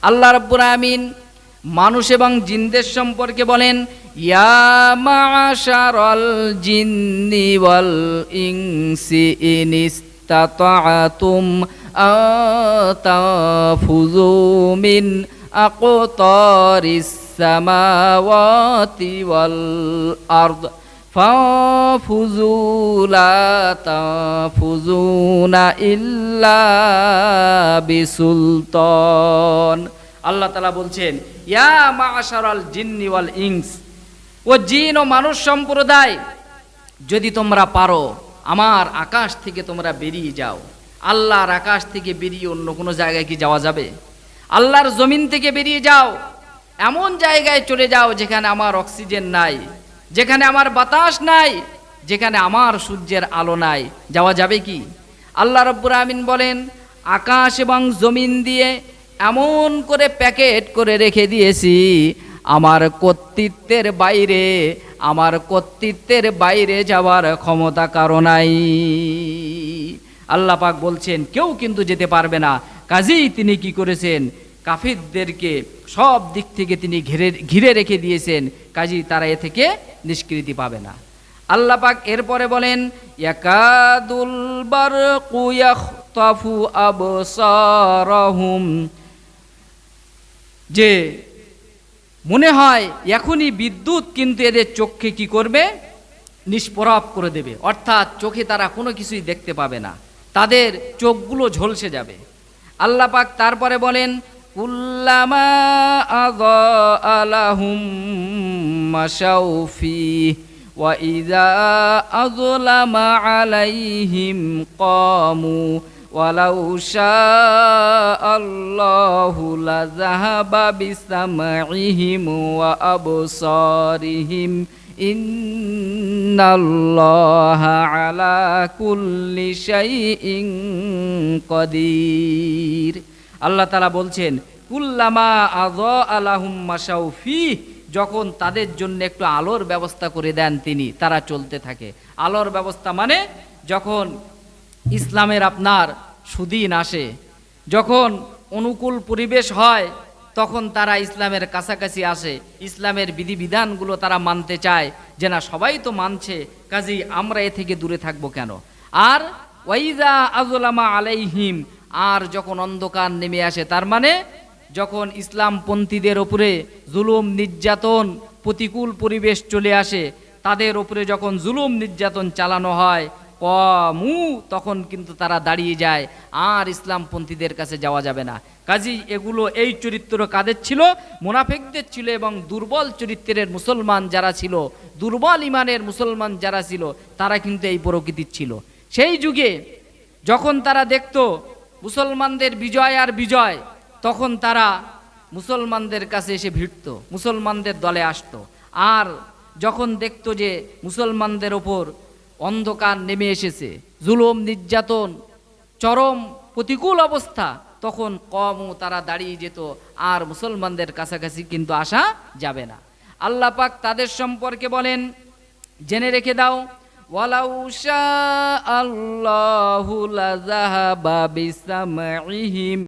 আল্লাহ রাব্বুল আমিন মানুষ এবং জিনদের সম্পর্কে বলেন, ইয়া মা'শারাল জিন্নি ওয়াল ইনসি ইনিস্তাতা'তুম আতাফুযু মিন আকতারিস সামাওয়াতি ওয়াল আরদ ফাফুযু লা তাফুযুনা ইল্লা বিসুলতান। আল্লাহ তাআলা বলছেন, ইয়া মা'শারাল জিন্নি ওয়াল ইনস, ও জিন ও মানুষ সম্প্রদায়, যদি তোমরা পারো আমার আকাশ থেকে তোমরা বেরিয়ে যাও। আল্লাহর আকাশ থেকে বেরিয়ে অন্য কোনো জায়গায় কি যাওয়া যাবে? আল্লাহর জমিন থেকে বেরিয়ে যাও, এমন জায়গায় চলে যাও যেখানে আমার অক্সিজেন নাই, যেখানে আমার বাতাস নাই, যেখানে আমার সূর্যের আলো নাই। যাওয়া যাবে কি? আল্লাহ রাব্বুল আমিন বলেন, আকাশ এবং জমিন দিয়ে এমন করে প্যাকেট করে রেখে দিয়েছি, আমার কর্তৃত্বের বাইরে, আমার কর্তৃত্বের বাইরে যাওয়ার ক্ষমতা কারো নাই। আল্লাহ পাক বলছেন কেউ কিন্তু যেতে পারবে না। কাজেই তিনি কি করেছেন? কাফিরদেরকে সব দিক থেকে তিনি ঘিরে রেখে দিয়েছেন। কাজেই তারা এ থেকে নিষ্কৃতি পাবে না। আল্লাহ পাক এরপরে বলেন, ইয়াকাদুল বারকু ইয়াখতাফু আবসারাহুম, যে মনে হয় এখনই বিদ্যুৎ কিন্তু এদের চোখকে কি করবে? নিষ্প্রভ করে দেবে। অর্থাৎ চোখে তারা কোনো কিছুই দেখতে পাবে না, তাদের চোখগুলো ঝলসে যাবে। আল্লাহ পাক তারপরে বলেন, কুল্লামা আযা লাহুম মাশাউ ফিহি ওয়া ইযা আযলামা আলাইহিম কামু ওয়ালাউ শাআল্লাহু লাযাহাবা বিসামঈহিম ওয়া আবসারিহিম ইন্নাল্লাহা আলা কুল্লি শাইইন কাদির। আল্লাহ তাআলা বলছেন, কুল্লামা আযা লাহুম মাশাউ ফিহি, যখন তাদের জন্য একটু আলোর ব্যবস্থা করে দেন তিনি, তারা চলতে থাকে। আলোর ব্যবস্থা মানে যখন ইসলামের আপনার সুদিন আসে, যখন অনুকূল পরিবেশ হয়, তখন তারা ইসলামের কাছাকাছি আসে, ইসলামের বিধিবিধানগুলো তারা মানতে চায়, যে না সবাই তো মানছে, কাজেই আমরা এ থেকে দূরে থাকবো কেন। আর ওয়াইজা আযলামা আলাইহিম, আর যখন অন্ধকার নেমে আসে, তার মানে যখন ইসলামপন্থীদের ওপরে জুলুম নির্যাতন, প্রতিকূল পরিবেশ চলে আসে, তাদের ওপরে যখন জুলুম নির্যাতন চালানো হয়, কমু, তখন কিন্তু তারা দাঁড়িয়ে যায়, আর ইসলামপন্থীদের কাছে যাওয়া যাবে না। কাজেই এগুলো, এই চরিত্র কাদের ছিল? মুনাফিকদের ছিল। এবং দুর্বল চরিত্রের মুসলমান যারা ছিল, দুর্বল ইমানের মুসলমান যারা ছিল, তারা কিন্তু এই প্রকৃতির ছিল। সেই যুগে যখন তারা দেখত মুসলমানদের বিজয় আর বিজয়, তখন তারা মুসলমানদের কাছে এসে ভিড়ত, মুসলমানদের দলে আসতো। আর যখন দেখতো যে মুসলমানদের ওপর অন্ধকার নেমে এসেছে, জুলুম নির্যাতন, চরম প্রতিকূল অবস্থা, তখন কমও তারা দাঁড়িয়ে যেত, আর মুসলমানদের কাছাকাছি কিন্তু আসা যাবে না। আল্লাহ পাক তাদের সম্পর্কে বলেন, জেনে রেখে দাও, ওয়ালাউ শাআল্লাহু লাযাহাবা বিসামঈহিম